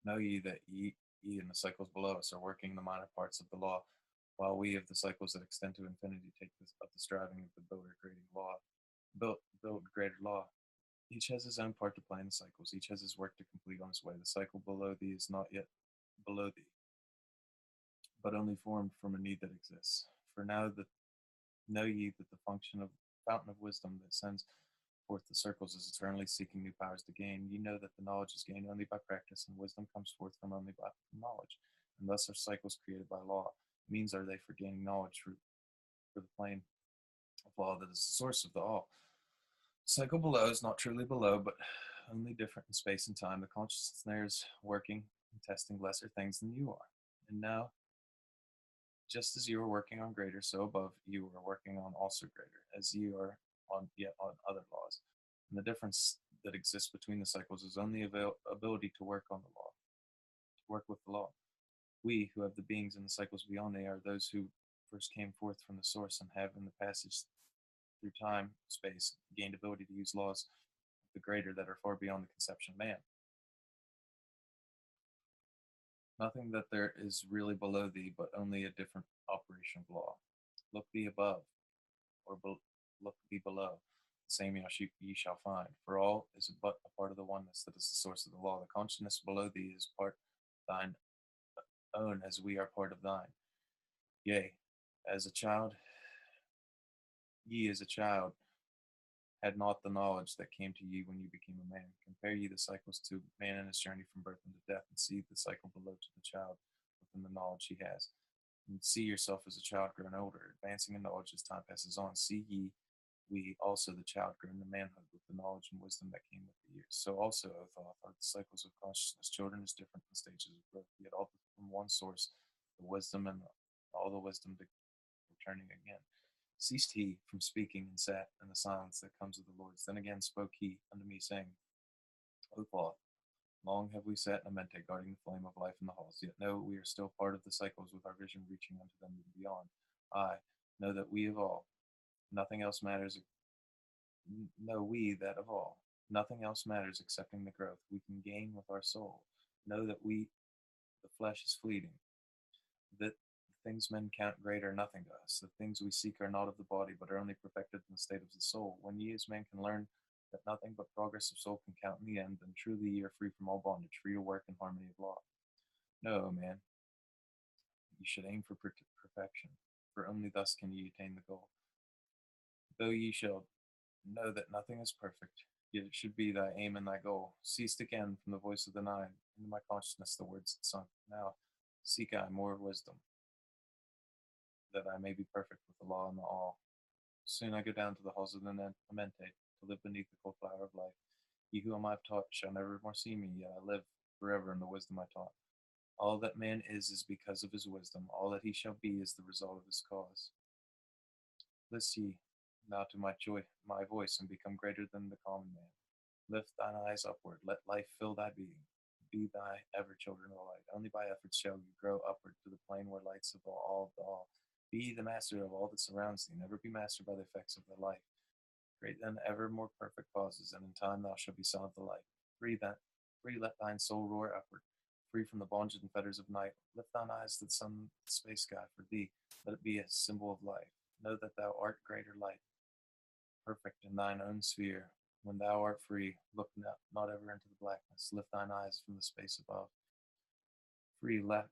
Know ye that ye and the cycles below us are working the minor parts of the law, while we of the cycles that extend to infinity take up the striving of the builder build greater law. Each has his own part to play in the cycles. Each has his work to complete on his way. The cycle below thee is not yet below thee, but only formed from a need that exists. For now that know ye that the fountain of wisdom that sends forth the circles is eternally seeking new powers to gain. You know that the knowledge is gained only by practice, and wisdom comes forth from only by knowledge. And thus are cycles created by law. Means are they for gaining knowledge for the plane of law that is the source of the all. Cycle below is not truly below, but only different in space and time. The consciousness there is working and testing lesser things than you are. And now, just as you are working on greater, so above you are working on also greater, as you are on other laws. And the difference that exists between the cycles is only ability to work on the law, to work with the law. We, who have the beings in the cycles beyond they, are those who first came forth from the source and have in the passage through time, space, gained ability to use laws of the greater that are far beyond the conception of man. Nothing that there is really below thee, but only a different operation of law. Look thee above, or look thee below. The same ye shall find. For all is but a part of the oneness that is the source of the law. The consciousness below thee is part thine own, as we are part of thine. Yea, as a child, ye as a child had not the knowledge that came to ye when you became a man. Compare ye the cycles to man in his journey from birth unto death, and see the cycle below to the child within the knowledge he has. And see yourself as a child grown older, advancing in knowledge as time passes on. See ye, we also the child grown to manhood with the knowledge and wisdom that came with the years. So also, O Thoth, are the cycles of consciousness. Children is different in stages of growth, yet all from one source, the wisdom and all the wisdom returning again. Ceased he from speaking and sat in the silence that comes of the Lords. Then again spoke he unto me, saying, O Thoth, long have we sat in Amente, guarding the flame of life in the halls, yet know we are still part of the cycles, with our vision reaching unto them and beyond. I know that we of all, nothing else matters. Know we that of all, nothing else matters excepting the growth we can gain with our soul. Know that the flesh is fleeting, that the things men count great are nothing to us. The things we seek are not of the body, but are only perfected in the state of the soul. When ye as men can learn that nothing but progress of soul can count in the end, then truly ye are free from all bondage, free to work in harmony of law. No, man, you should aim for perfection, for only thus can ye attain the goal. Though ye shall know that nothing is perfect, yet it should be thy aim and thy goal. Ceased again from the voice of the nine, into my consciousness the words had sunk. Now seek I more wisdom, that I may be perfect with the law and the all. Soon I go down to the halls of the Amente, to live beneath the cold flower of life. He whom I have taught shall never more see me, yet I live forever in the wisdom I taught. All that man is because of his wisdom. All that he shall be is the result of his cause. List ye now to my voice, and become greater than the common man. Lift thine eyes upward, let life fill thy being. Be thy ever children of light. Only by efforts shall you grow upward to the plane where lights of all of all. Be the master of all that surrounds thee. Never be mastered by the effects of thy life. Create then ever more perfect causes, and in time thou shalt be son of the light. Free let thine soul roar upward, free from the bondage and fetters of night. Lift thine eyes to the sun, the space sky for thee. Let it be a symbol of life. Know that thou art greater light, perfect in thine own sphere. When thou art free, look not ever into the blackness. Lift thine eyes from the space above. Free let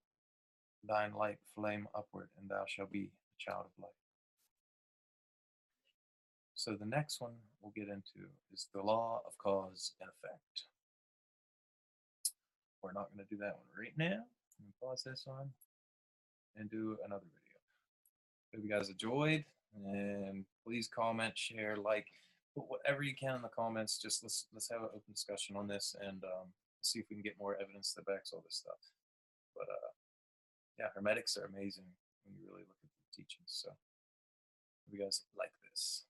thine light flame upward, and thou shalt be a child of light. So the next one we'll get into is the law of cause and effect. We're not going to do that one right now. I'm going to pause this one and do another video. Hope you guys enjoyed, and please comment, share, like, put whatever you can in the comments. Just let's have an open discussion on this, and see if we can get more evidence that backs all this stuff. But yeah, Hermetics are amazing when you really look at the teachings. So hope you guys like this.